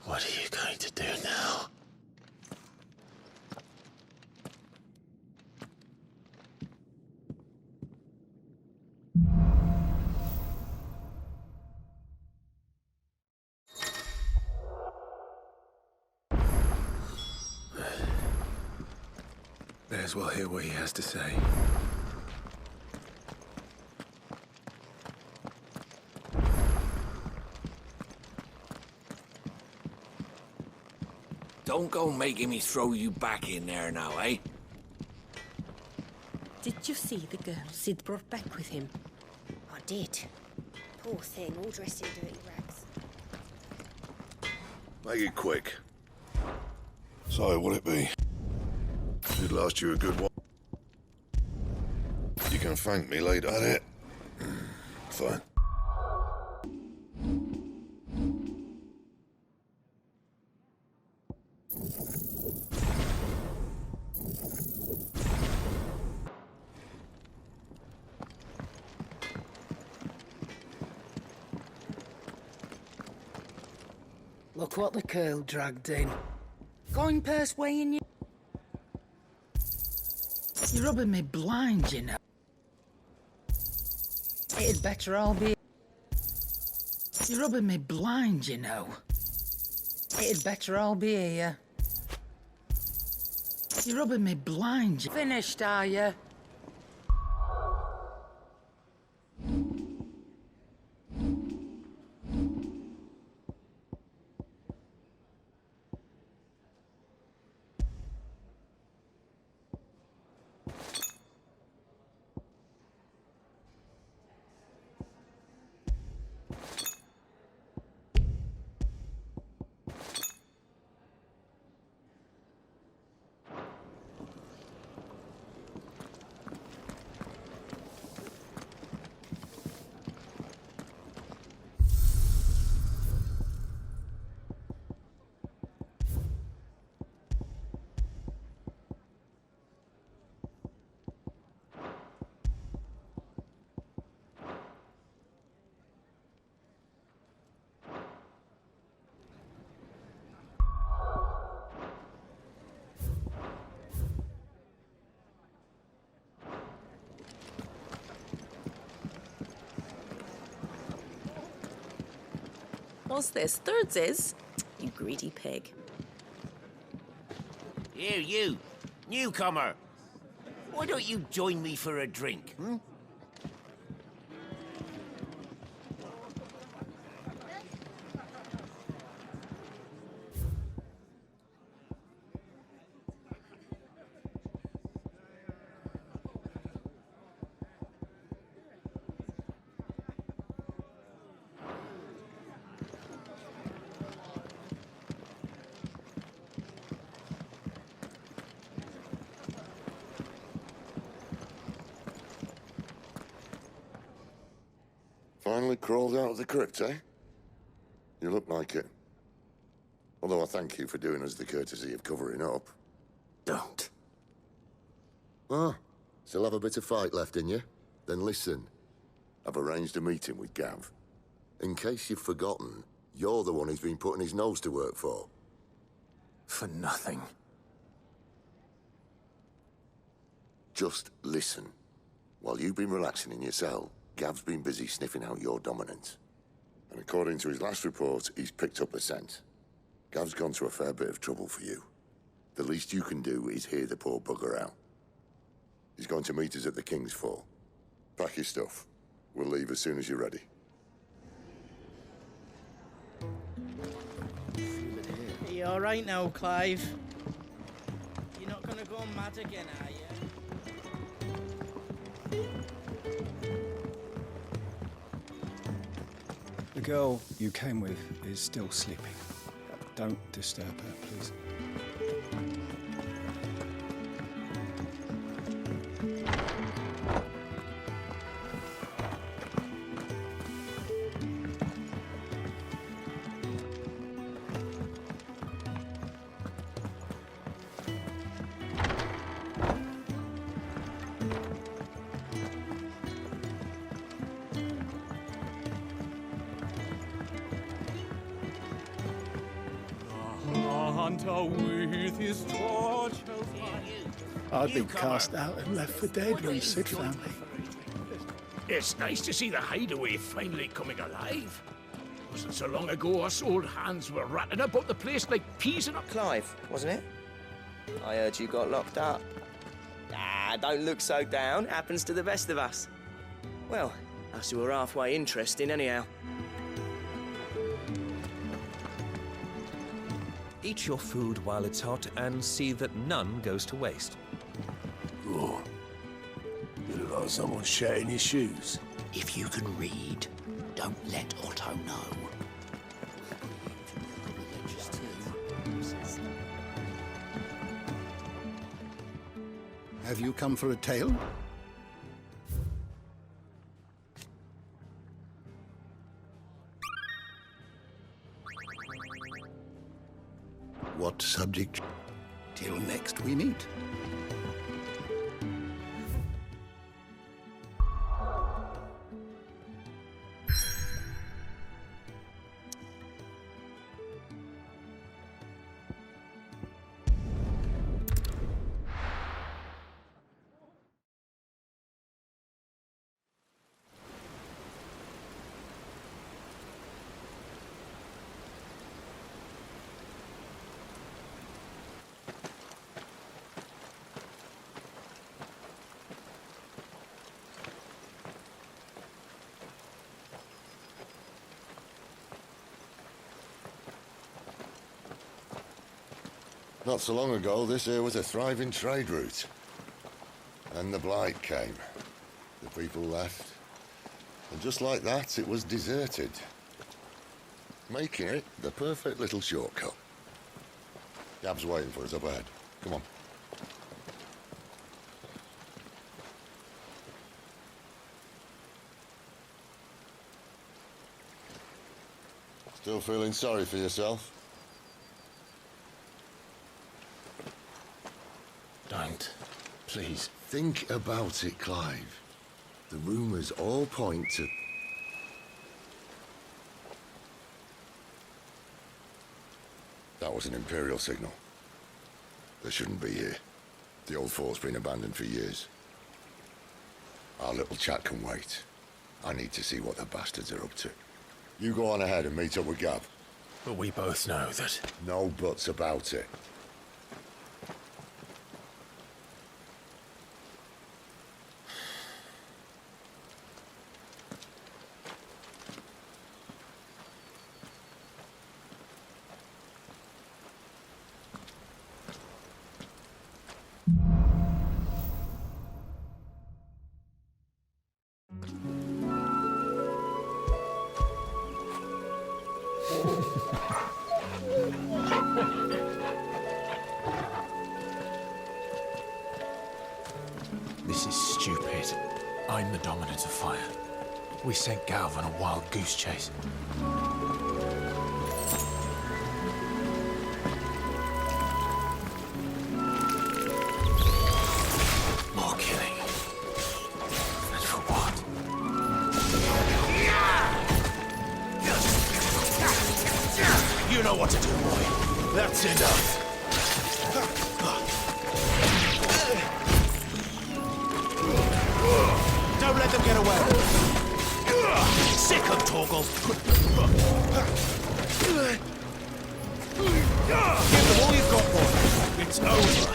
What are you going to do now? May as well hear what he has to say. Don't go making me throw you back in there now, eh? Did you see the girl Sid brought back with him? I did. Poor thing, all dressed in dirty rags. Make it quick. So, what'll it be? Should last you a good while. You can thank me later. At it. Fine. Look what the curl dragged in. Going purse weighing you. You're rubbing me blind, you know. It'd better all be. You're rubbing me blind, you know. It'd better all be here. You're rubbing me blind. Finished, are you? What's this? Thirds is? You greedy pig. Here, you, newcomer. Why don't you join me for a drink, hmm? Finally crawled out of the crypt, eh? You look like it. Although I thank you for doing us the courtesy of covering up. Don't. Ah, still have a bit of fight left in you? Then listen. I've arranged a meeting with Gav. In case you've forgotten, you're the one who's been putting his nose to work for. For nothing. Just listen. While you've been relaxing in your cell, Gav's been busy sniffing out your dominance. And according to his last report, he's picked up a scent. Gav's gone to a fair bit of trouble for you. The least you can do is hear the poor bugger out. He's going to meet us at the King's Fall. Pack your stuff. We'll leave as soon as you're ready. Are you alright now, Clive? You're not gonna go mad again, are you? The girl you came with is still sleeping. Don't disturb her, please. hunter with his torch held high. I'd been cast out and left for dead when Sid found me. It's nice to see the hideaway finally coming alive. Wasn't so long ago us old hands were ratting about the place like peas in a... Clive, wasn't it? I heard you got locked up. Ah, don't look so down. Happens to the best of us. Well, us who are halfway interesting anyhow. Eat your food while it's hot and see that none goes to waste. Oh. You look like someone shat in his shoes. If you can read, don't let Otto know. Have you come for a tale? What subject? Till next we meet. Not so long ago, this here was a thriving trade route. Then the blight came. The people left. And just like that, it was deserted. Making it the perfect little shortcut. Gab's waiting for us up ahead. Come on. Still feeling sorry for yourself? Don't. Please. Think about it, Clive. The rumours all point to... That was an Imperial signal. They shouldn't be here. The old fort's been abandoned for years. Our little chat can wait. I need to see what the bastards are up to. You go on ahead and meet up with Gab. But we both know that... No buts about it. This is stupid. I'm the dominant of fire. We sent Galv on a wild goose chase. More killing. And for what? You know what to do, boy. That's enough. Don't let them get away. Sick of Torgal. Give them all you've got, boy. It's over.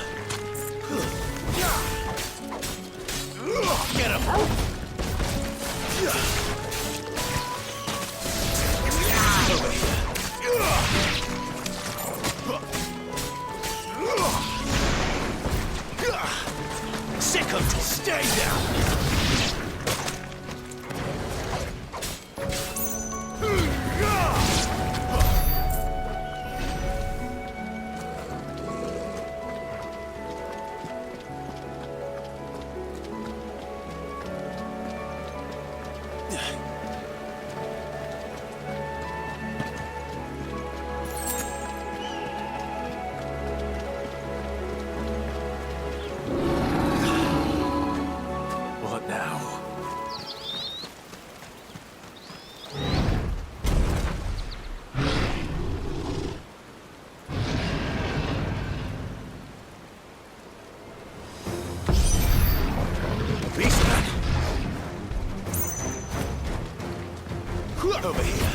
Get him. Over here. Sick of to stay down. What now? Over here.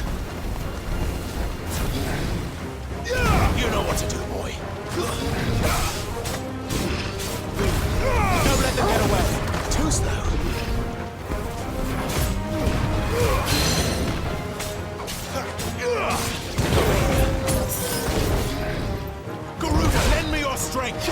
You know what to do, boy. Don't let them get away. Too slow. Garuda, lend me your strength.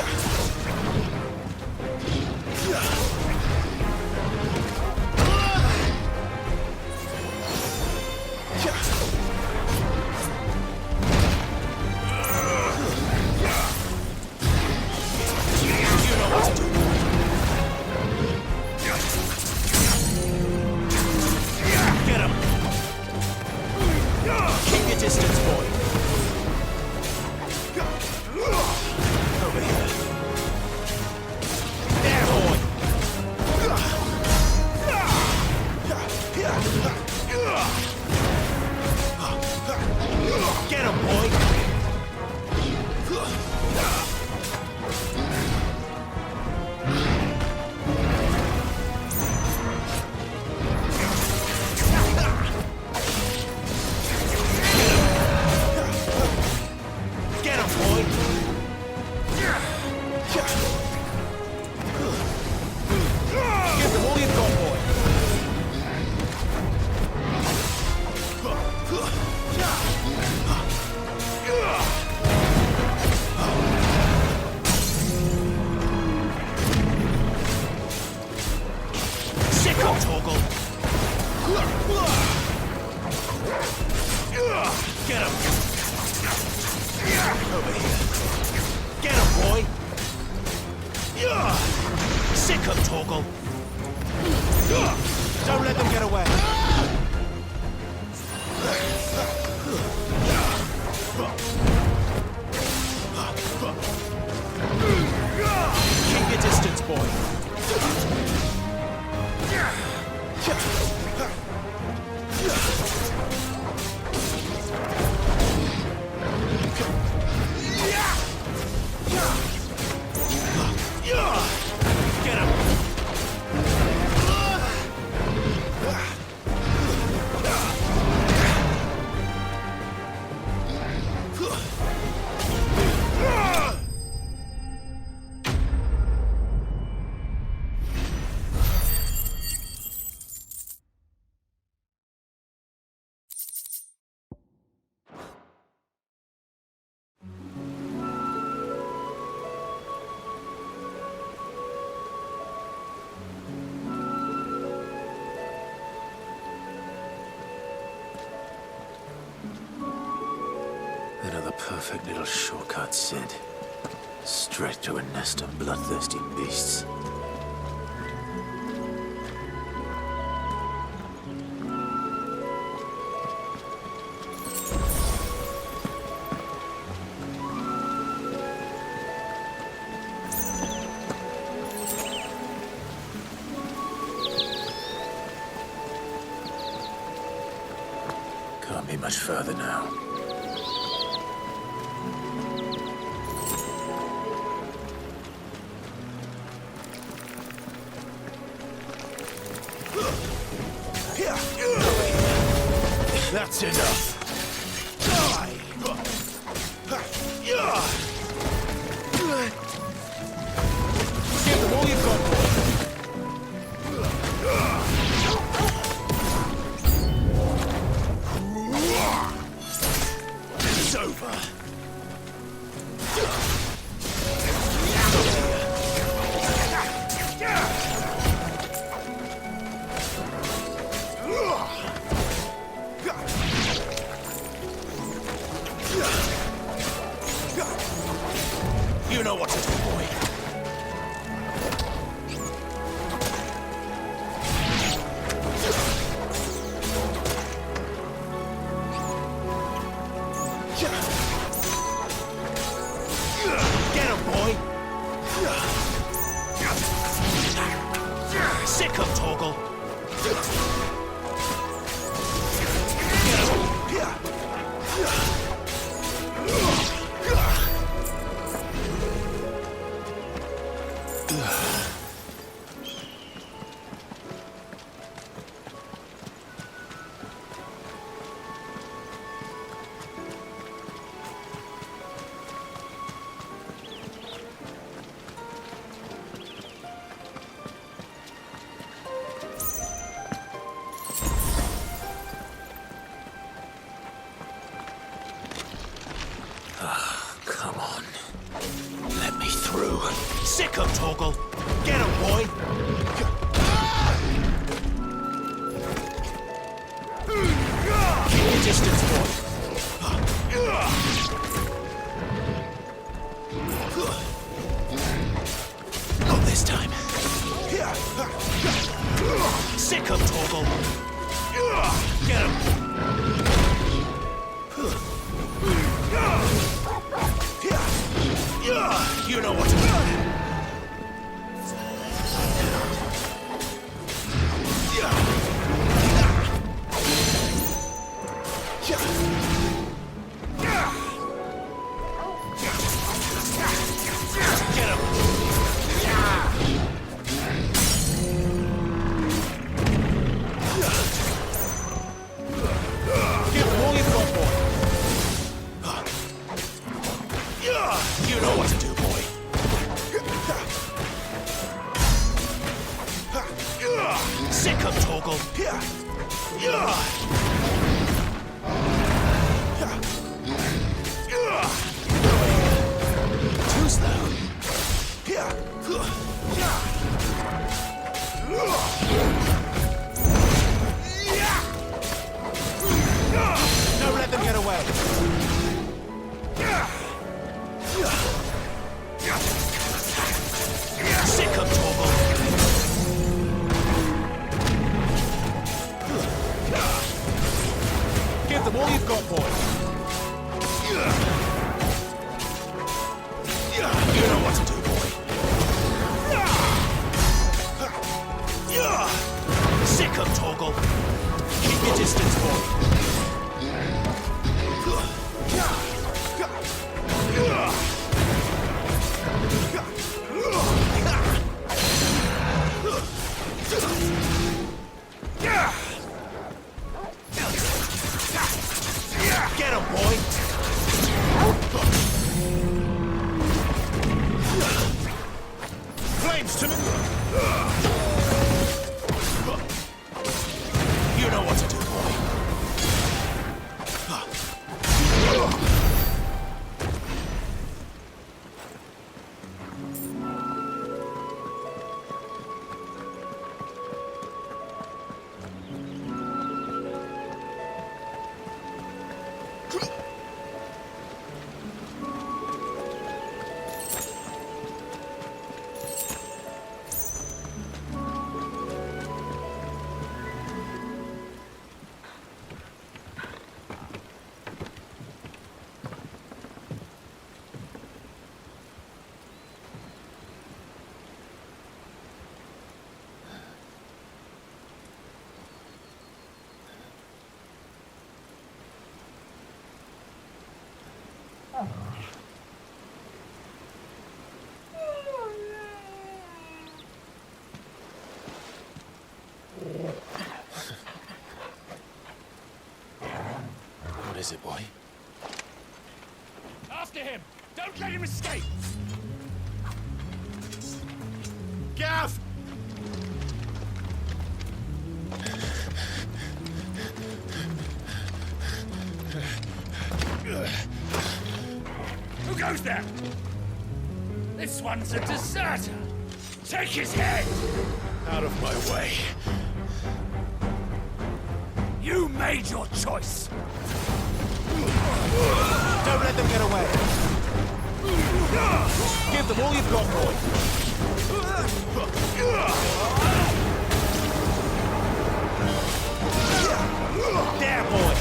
Another perfect little shortcut, Sid. Straight to a nest of bloodthirsty beasts. Can't be much further now. That's enough. Die! Give them all you've got, boy. It's over. him, Torgal. Get him, boy. Keep your distance, boy. Not this time. Sick him, Torgal. Get him. You know what to do. What is it, boy? After him! Don't let him escape! Gav! Who goes there? This one's a deserter! Take his head! Out of my way. You made your choice! Don't let them get away. Give them all you've got, boy. There, boy.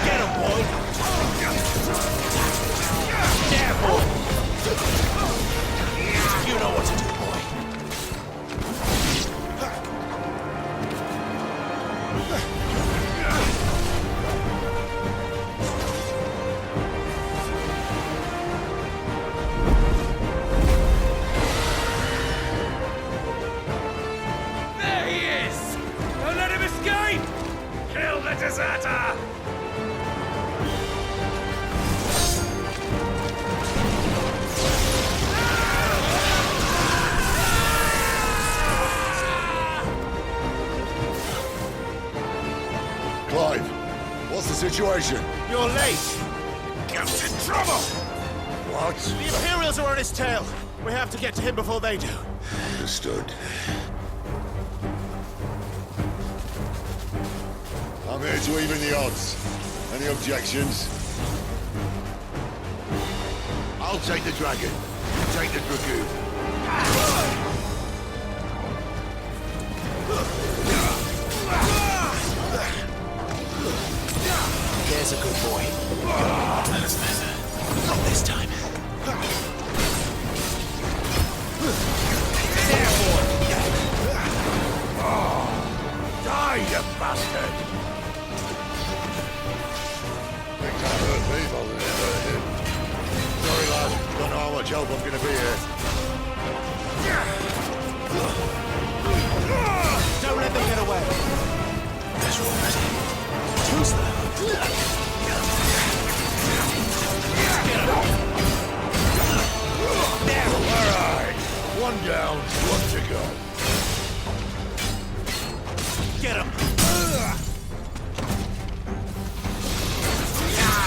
Get him, boy. There, boy. You know what to do, boy. situation? You're late. Gav's in trouble. What? The Imperials are on his tail. We have to get to him before they do. Understood. I'm here to even the odds. Any objections? I'll take the dragon. You take the dragoon. There's a good boy. That's better. Not this time. There, boy! Die, you bastard! Think I hurt me more than it hurt him. Sorry, lad. Don't know how much help I'm gonna be here. Don't let them get away. That's already. Too slow. There! All right. One down, one to go. Get him!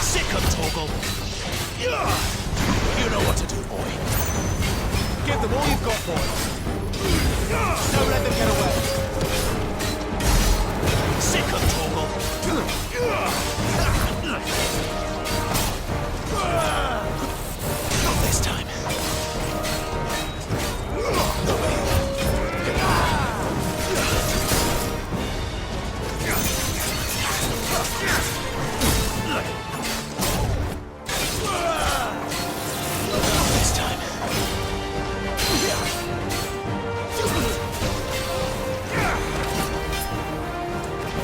Sick of Torgal! You know what to do, boy. Give them all you've got, boy. Don't let them get away. Sick of Torgal! Not this time. This time.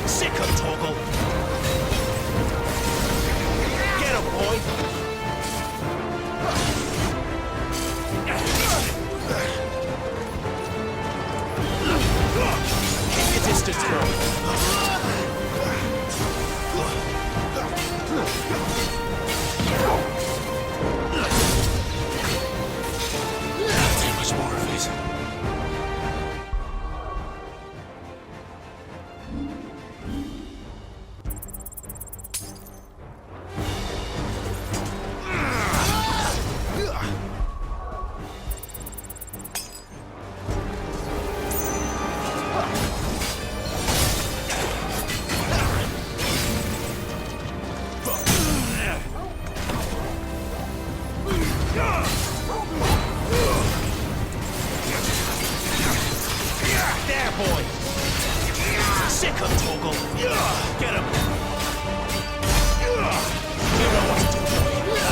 Sick of Torgal! Get him, boy! Keep your distance, boy. Can't take much more of it. There, boy! Sick of Torgal! Get him! You know what to do, boy.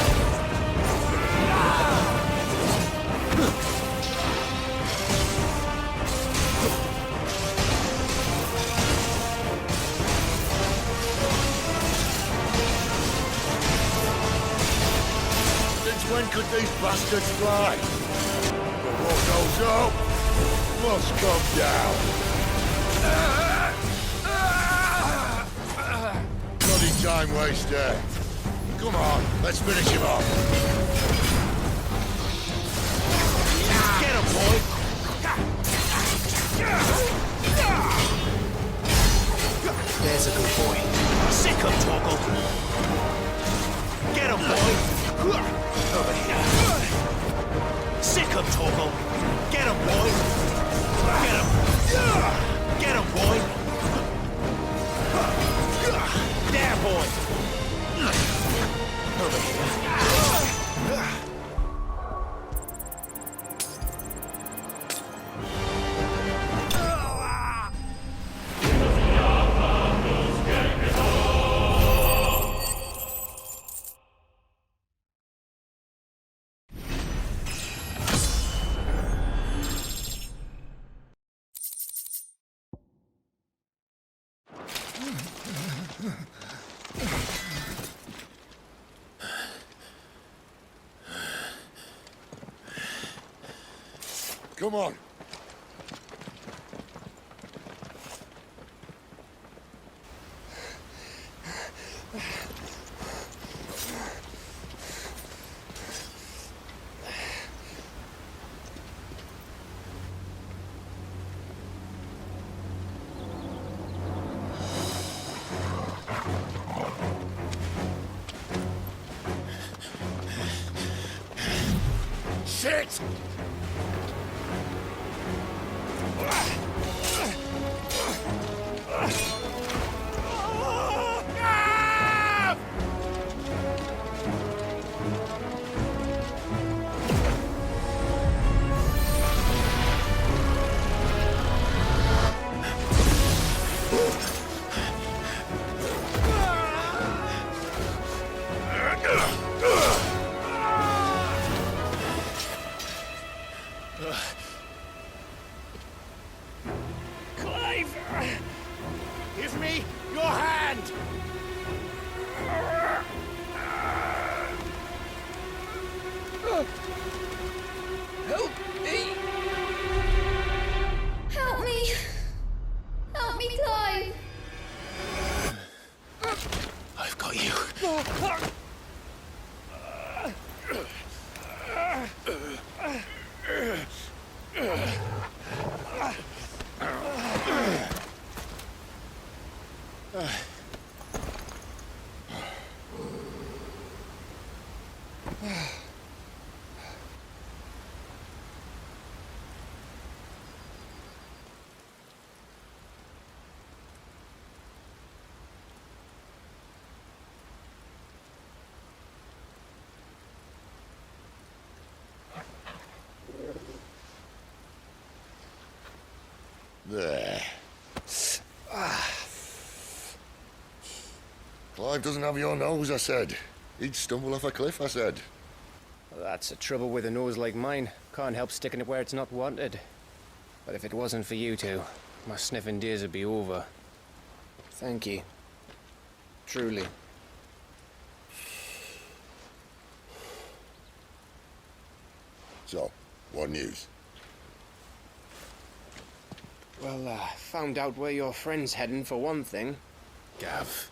Since when could these bastards fly? But what goes up must come down. Bloody time waster. Come on, let's finish him off. Get him, boy! There's a good boy. Sick of Torgal! Get him, boy! Over here. Sick of Torgal! Get him, boy! Get him! Get him, boy! There, boy! Over here. Come on. Shit! Clive! Give me your hand! Help me! Help me! Help me, Clive! I've got you. There. Clive doesn't have your nose, I said. He'd stumble off a cliff, I said. Well, that's the trouble with a nose like mine. Can't help sticking it where it's not wanted. But if it wasn't for you two, my sniffing days would be over. Thank you. Truly. So, what news? Well, found out where your friend's heading for one thing. Gav,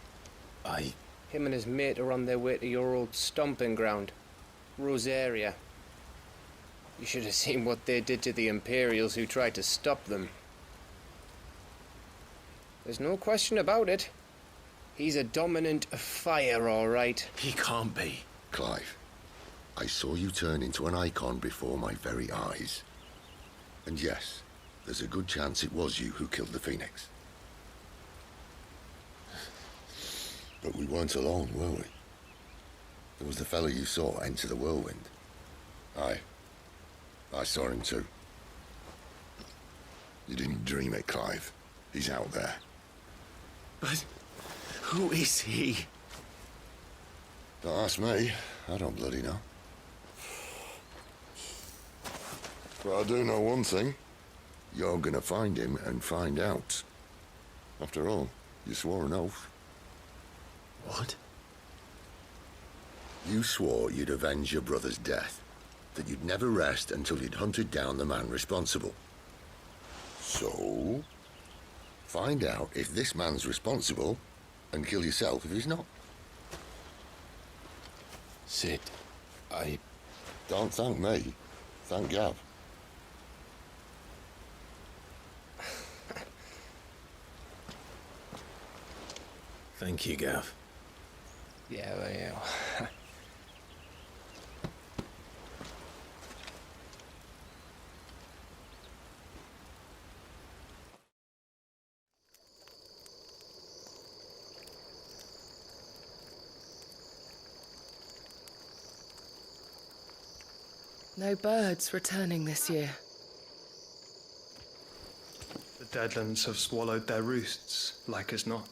Him and his mate are on their way to your old stomping ground, Rosaria. You should have seen what they did to the Imperials who tried to stop them. There's no question about it. He's a dominant fire, all right. He can't be. Clive, I saw you turn into an Eikon before my very eyes. And yes, there's a good chance it was you who killed the Phoenix. But we weren't alone, were we? There was the fellow you saw enter the whirlwind. I saw him too. You didn't dream it, Clive. He's out there. But who is he? Don't ask me. I don't bloody know. But I do know one thing. You're gonna find him and find out. After all, you swore an oath. What? You swore you'd avenge your brother's death, that you'd never rest until you'd hunted down the man responsible. So, find out if this man's responsible, and kill yourself if he's not. Sid, Don't thank me. Thank Gav. Thank you, Gav. Yeah, well, yeah. No birds returning this year. The Deadlands have swallowed their roosts, like as not.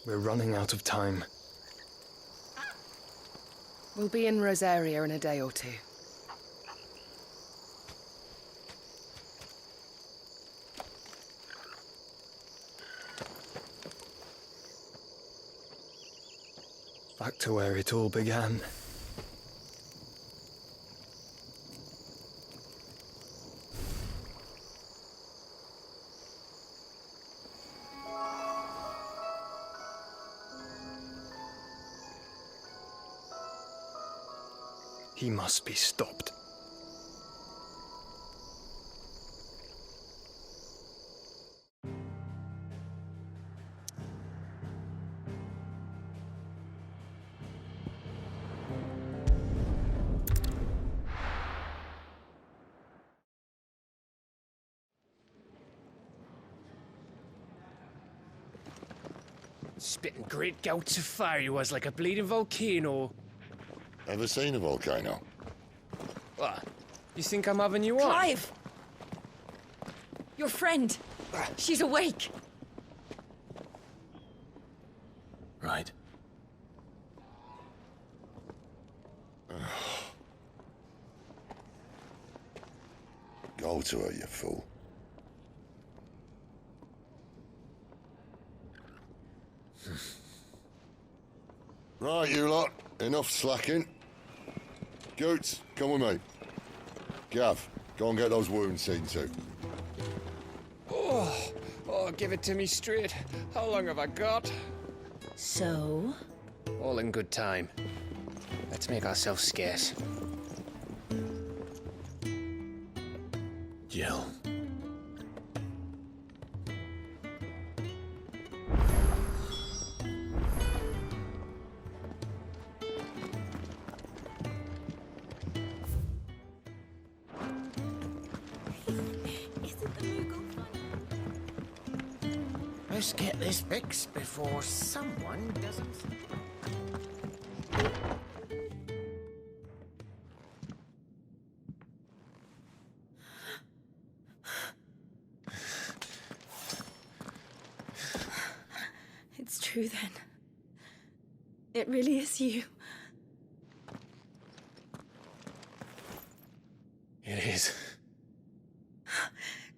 We're running out of time. We'll be in Rosaria in a day or two. Back to where it all began. He must be stopped. Spitting great gouts of fire he was, like a bleeding volcano. Ever seen a volcano? What? You think I'm having you on? Clive! Your friend. She's awake. Right. Go to her, you fool. Right, you lot. Enough slacking. Goots, come with me. Gav, go and get those wounds seen to. Oh, give it to me straight. How long have I got? So? All in good time. Let's make ourselves scarce. Jill. Isn't the Moogle funny? Let's get this fixed before someone doesn't. It's true then. It really is you. It is.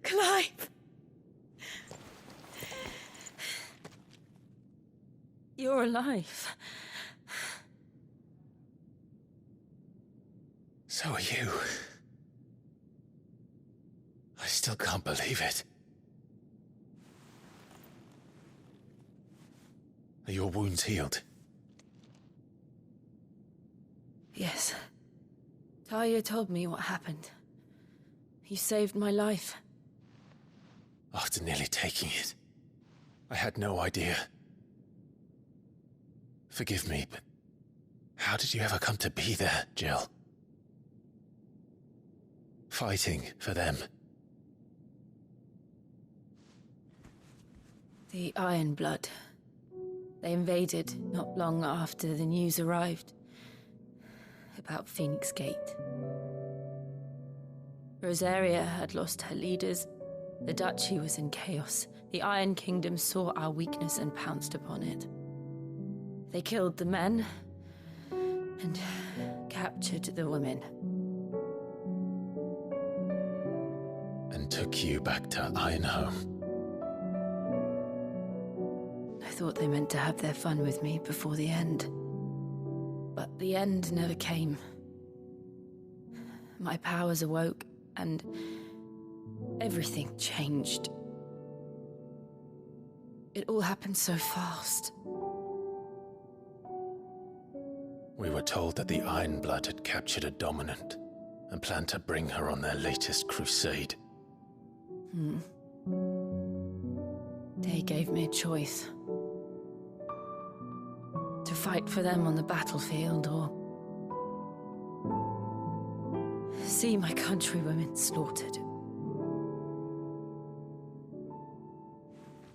Clive! You're alive. So are you. I still can't believe it. Are your wounds healed? Yes. Talia told me what happened. You saved my life. After nearly taking it, I had no idea. Forgive me, but how did you ever come to be there, Jill? Fighting for them. The Iron Blood. They invaded not long after the news arrived about Phoenix Gate. Rosaria had lost her leaders. The Duchy was in chaos. The Iron Kingdom saw our weakness and pounced upon it. They killed the men and captured the women. And took you back to Ironhome. I thought they meant to have their fun with me before the end. But the end never came. My powers awoke, and everything changed. It all happened so fast. We were told that the Iron Blood had captured a dominant and planned to bring her on their latest crusade. They gave me a choice. To fight for them on the battlefield, or see my countrywomen slaughtered.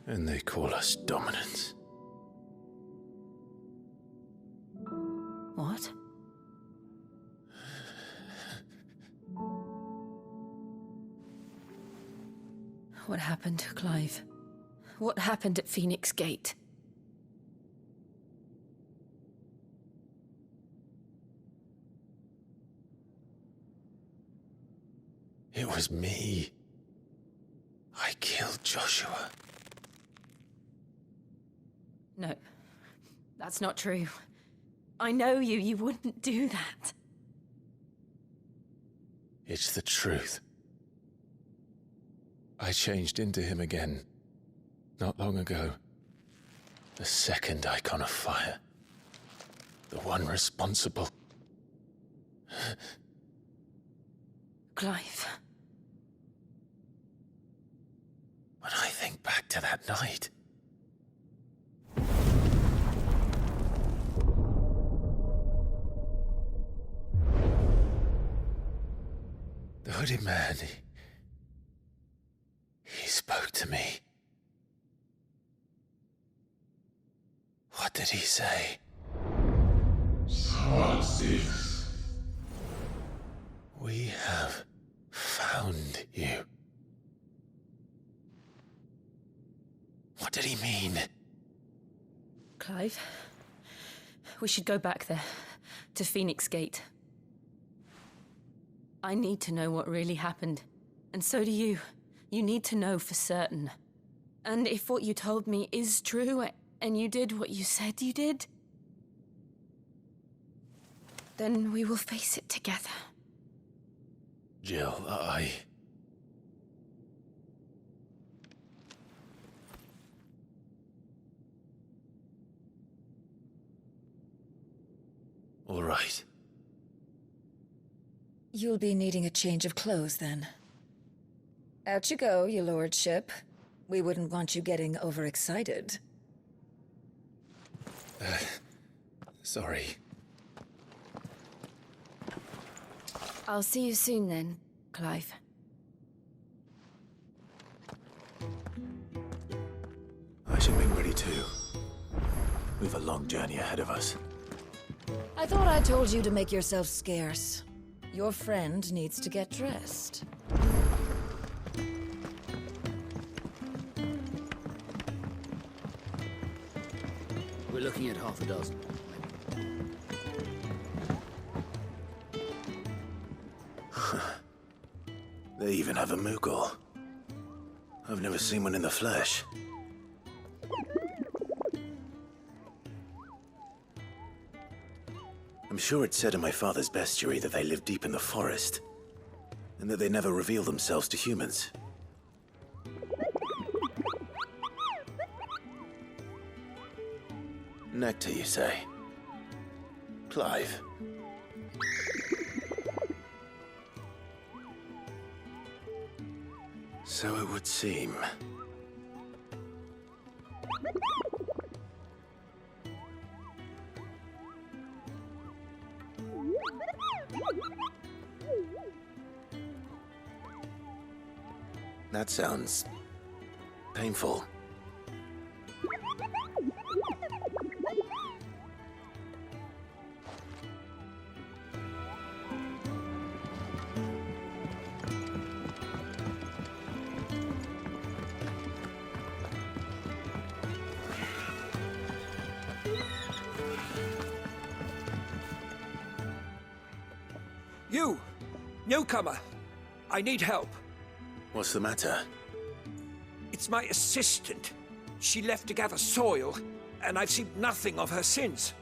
And they call us dominants. What? What happened to Clive? What happened at Phoenix Gate? It was me. I killed Joshua. No, that's not true. I know you. You wouldn't do that. It's the truth. I changed into him again, not long ago. The second Eikon of Fire. The one responsible. Clive. When I think back to that night... The hooded man, he spoke to me. did he say? Part 6. We have found you. What did he mean? Clive, we should go back there, to Phoenix Gate. I need to know what really happened, and so do you. You need to know for certain. And if what you told me is true, and you did what you said you did, then we will face it together. Jill, All right. You'll be needing a change of clothes, then. Out you go, your lordship. We wouldn't want you getting overexcited. Sorry. I'll see you soon then, Clive. I should make ready too. We've a long journey ahead of us. I thought I told you to make yourself scarce. Your friend needs to get dressed. We're looking at half a dozen. They even have a Moogle. I've never seen one in the flesh. I'm sure it said in my father's bestiary that they live deep in the forest, and that they never reveal themselves to humans. Nectar, you say? Clive. So it would seem. That sounds painful. You! Newcomer! I need help. What's the matter? It's my assistant. She left to gather soil, and I've seen nothing of her since.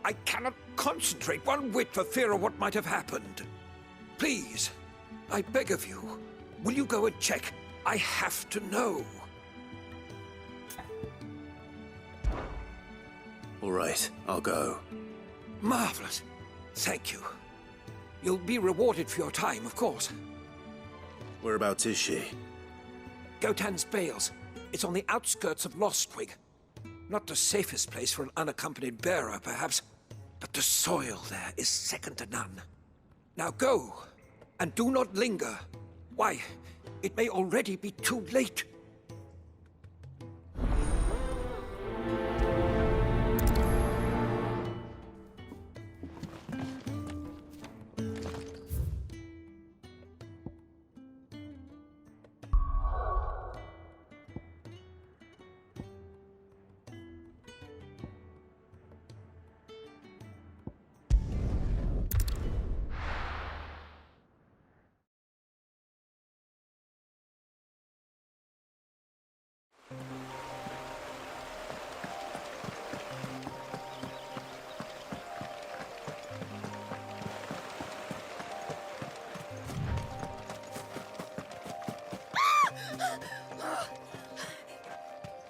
I cannot concentrate one whit for fear of what might have happened. Please, I beg of you, will you go and check? I have to know. All right, I'll go. Marvelous. Thank you. You'll be rewarded for your time, of course. Whereabouts is she? Gotan's Bales. It's on the outskirts of Lostwig. Not the safest place for an unaccompanied bearer, perhaps, but the soil there is second to none. Now go, and do not linger. Why, it may already be too late.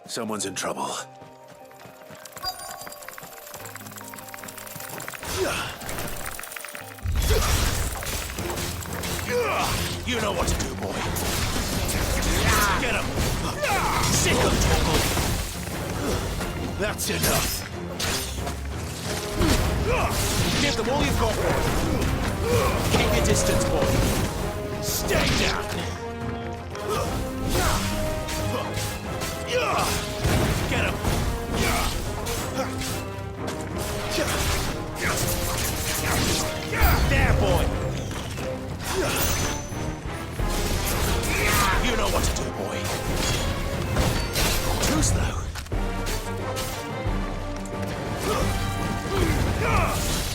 Someone's in trouble. You know what to do, boy. Get him! Sick him, Torgal! That's enough. Give them all you've got, boy. Keep your distance, boy. Stay down. Get him! There, boy! You know what to do, boy. Too slow.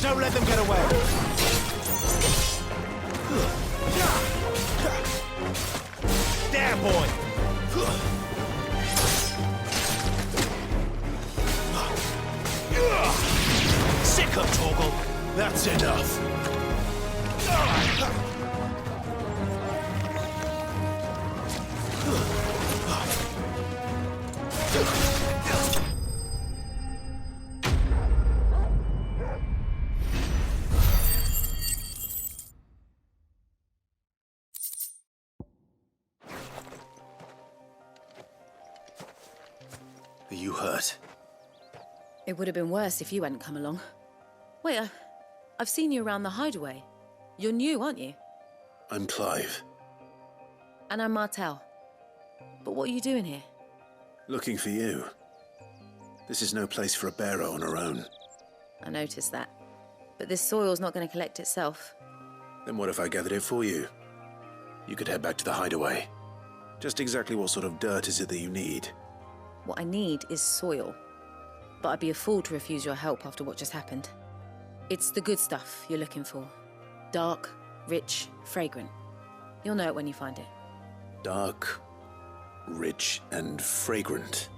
Don't let them get away. There, boy! Sick of Torgal. That's enough. Are you hurt? It would have been worse if you hadn't come along. Wait, I've seen you around the hideaway. You're new, aren't you? I'm Clive. And I'm Martel. But what are you doing here? Looking for you. This is no place for a bearer on her own. I noticed that. But this soil's not going to collect itself. Then what if I gathered it for you? You could head back to the hideaway. Just exactly what sort of dirt is it that you need? What I need is soil. But I'd be a fool to refuse your help after what just happened. It's the good stuff you're looking for. Dark, rich, fragrant. You'll know it when you find it. Dark, rich, and fragrant.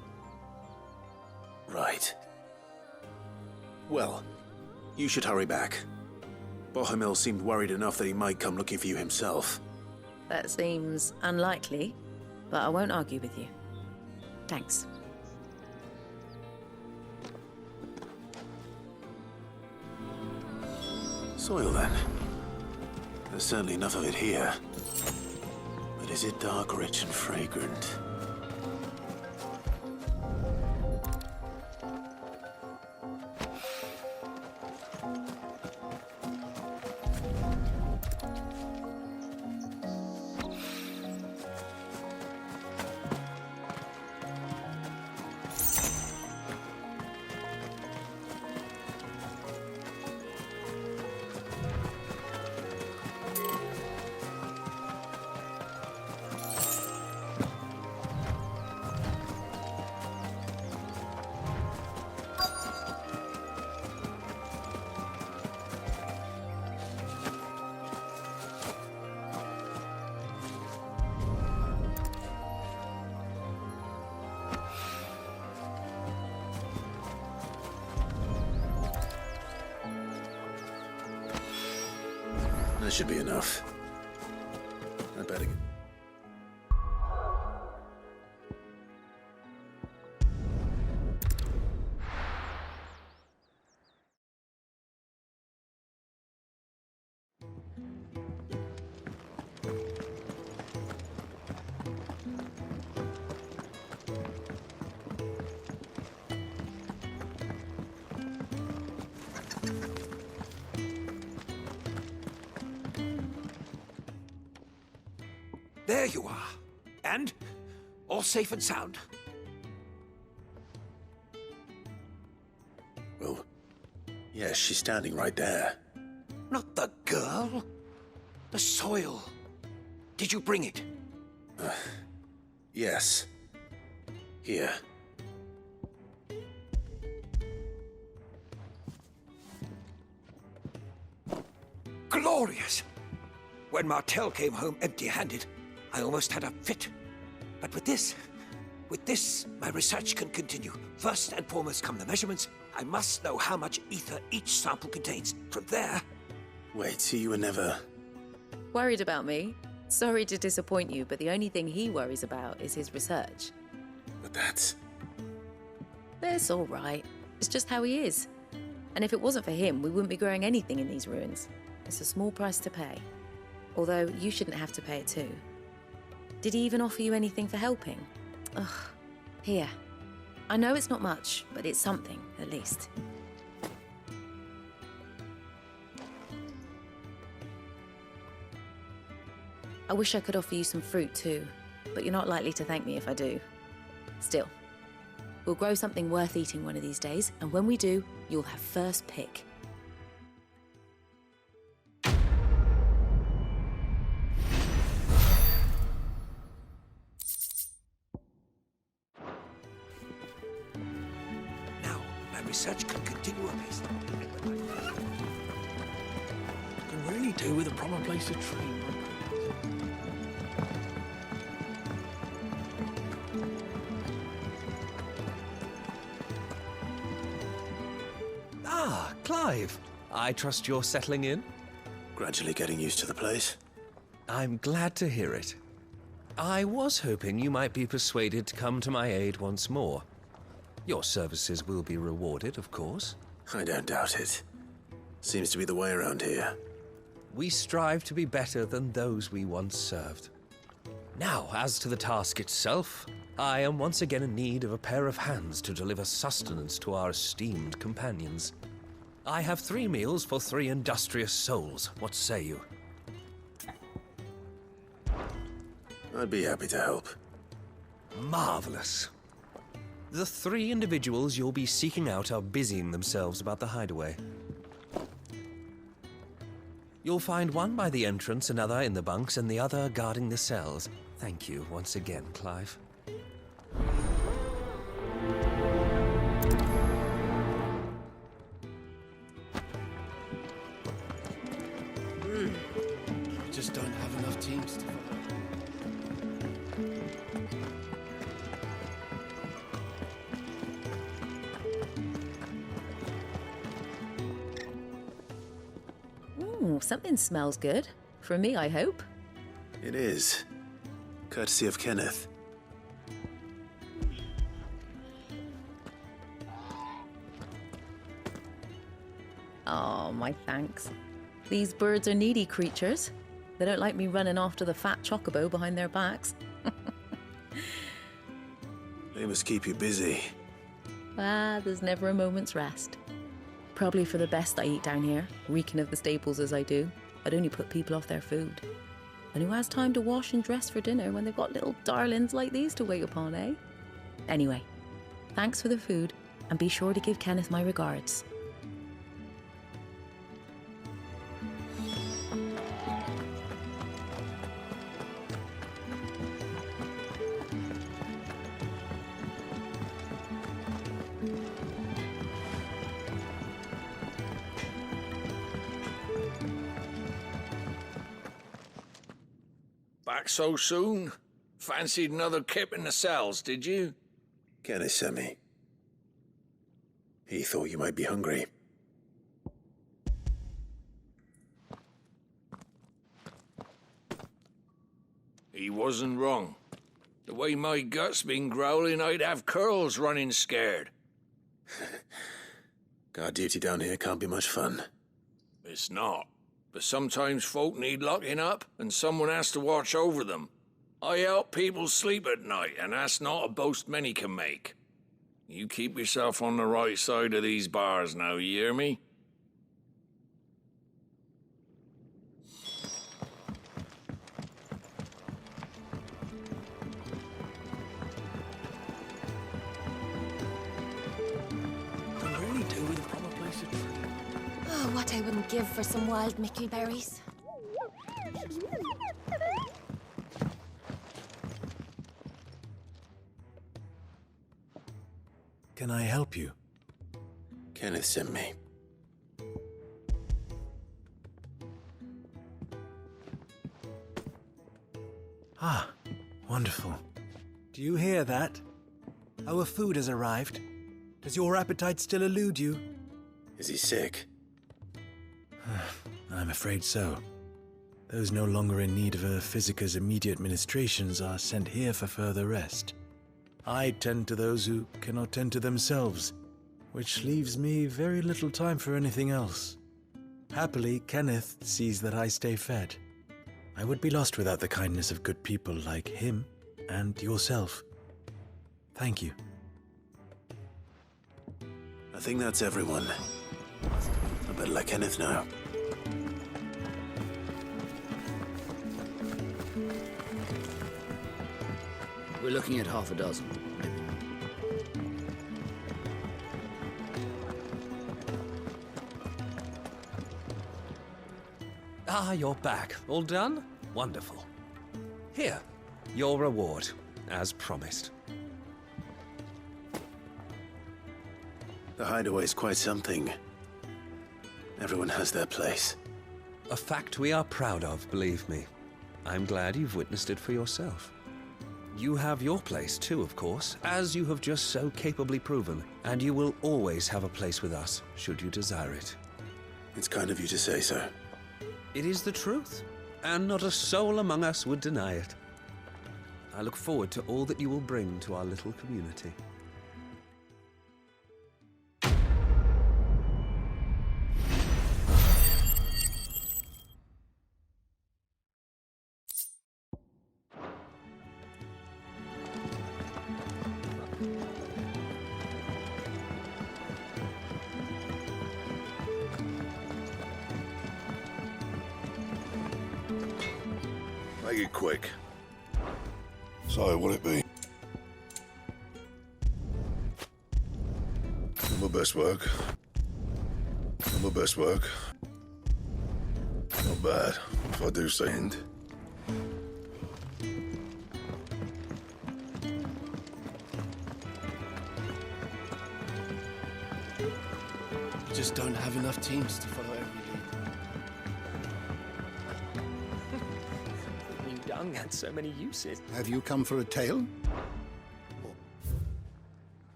Right. Well, you should hurry back. Bohemil seemed worried enough that he might come looking for you himself. That seems unlikely, but I won't argue with you. Thanks. Soil, then. There's certainly enough of it here. But is it dark, rich, and fragrant? That should be enough. I better get... There you are. And all safe and sound. Well, yes, she's standing right there. Not the girl. The soil. Did you bring it? Yes. Here. Glorious! When Martel came home empty-handed, I almost had a fit. But with this, my research can continue. First and foremost come the measurements. I must know how much ether each sample contains. From there... Wait, so you were never... Worried about me? Sorry to disappoint you, but the only thing he worries about is his research. But that's... That's all right. It's just how he is. And if it wasn't for him, we wouldn't be growing anything in these ruins. It's a small price to pay. Although, you shouldn't have to pay it too. Did he even offer you anything for helping? Ugh. Here. I know it's not much, but it's something, at least. I wish I could offer you some fruit too, but you're not likely to thank me if I do. Still, We'll grow something worth eating one of these days, and when we do, you'll have first pick. Now, my research can continue apace. Can really do with a proper place to train. Ah, Clive. I trust you're settling in? Gradually getting used to the place. I'm glad to hear it. I was hoping you might be persuaded to come to my aid once more. Your services will be rewarded, of course. I don't doubt it. Seems to be the way around here. We strive to be better than those we once served. Now, as to the task itself, I am once again in need of a pair of hands to deliver sustenance to our esteemed companions. I have 3 meals for 3 industrious souls. What say you? I'd be happy to help. Marvelous. The 3 individuals you'll be seeking out are busying themselves about the hideaway. You'll find one by the entrance, another in the bunks, and the other guarding the cells. Thank you once again, Clive. We just don't have enough teams to Ooh, something smells good. For me, I hope. It is. Courtesy of Kenneth. Oh, my thanks. These birds are needy creatures. They don't like me running after the fat chocobo behind their backs. They must keep you busy. Ah, there's never a moment's rest. Probably for the best I eat down here, reeking of the staples as I do. I'd only put people off their food. And who has time to wash and dress for dinner when they've got little darlings like these to wait upon, eh? Anyway, thanks for the food, and be sure to give Kenneth my regards. Back so soon? Fancied another kip in the cells, did you? Kenneth sent me. He thought you might be hungry. He wasn't wrong. The way my gut's been growling, I'd have curls running scared. Guard duty down here can't be much fun. It's not. But sometimes folk need locking up, and someone has to watch over them. I help people sleep at night, and that's not a boast many can make. You keep yourself on the right side of these bars now, you hear me? Can really do with a proper place to train. Oh, what I wouldn't give for some wild mickleberries. Can I help you? Kenneth sent me. Ah, wonderful. Do you hear that? Our food has arrived. Does your appetite still elude you? Is he sick? I'm afraid so. Those no longer in need of a physicker's immediate ministrations are sent here for further rest. I tend to those who cannot tend to themselves, which leaves me very little time for anything else. Happily, Kenneth sees that I stay fed. I would be lost without the kindness of good people like him and yourself. Thank you. I think that's everyone. I better let Kenneth know. We're looking at half a dozen. Ah, you're back. All done? Wonderful. Here, your reward, as promised. The hideaway's quite something. Everyone has their place. A fact we are proud of, believe me. I'm glad you've witnessed it for yourself. You have your place too, of course, as you have just so capably proven, and you will always have a place with us, should you desire it. It's kind of you to say so. It is the truth, and not a soul among us would deny it. I look forward to all that you will bring to our little community. Make it quick. So, what'll it be? My best work. My best work. Not bad, if I do say it. You just don't have enough teams to follow every lead. New dung had so many uses. Have you come for a tale?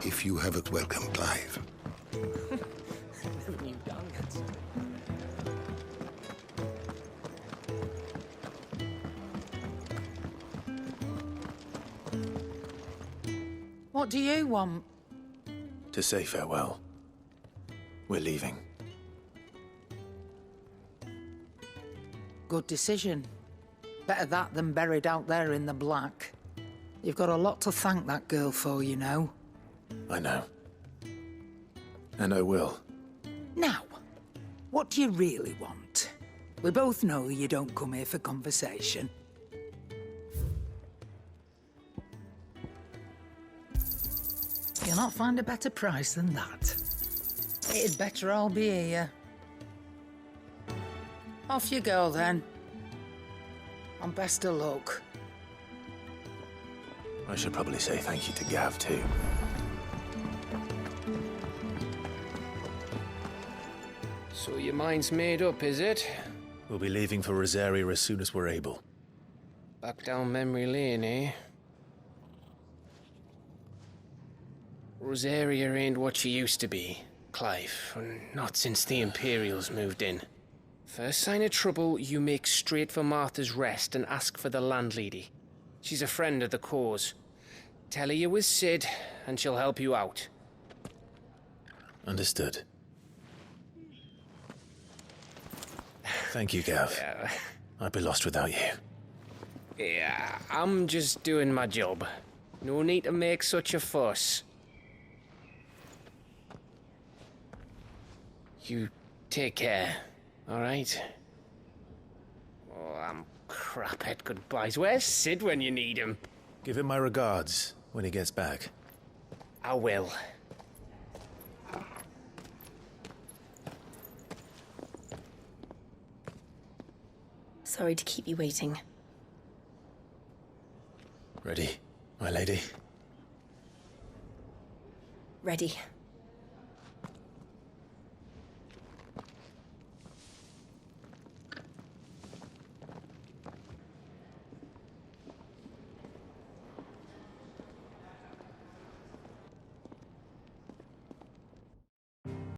If you have it, welcome, Clive. Never knew dung had so What do you want? To say farewell. We're leaving. Good decision. Better that than buried out there in the black. You've got a lot to thank that girl for, you know. I know. And I will. Now, what do you really want? We both know you don't come here for conversation. You'll not find a better price than that. It'd better all be here. Off you go, then. And best of luck. I should probably say thank you to Gav, too. So your mind's made up, is it? We'll be leaving for Rosaria as soon as we're able. Back down memory lane, eh? Rosaria ain't what she used to be, Clive. Not since the Imperials moved in. First sign of trouble, you make straight for Martha's Rest and ask for the landlady. She's a friend of the cause. Tell her you was Sid, and she'll help you out. Understood. Thank you, Gav. Yeah. I'd be lost without you. Yeah, I'm just doing my job. No need to make such a fuss. You take care, all right? Oh, I'm crap at goodbyes. Where's Sid when you need him? Give him my regards when he gets back. I will. Sorry to keep you waiting. Ready, my lady? Ready.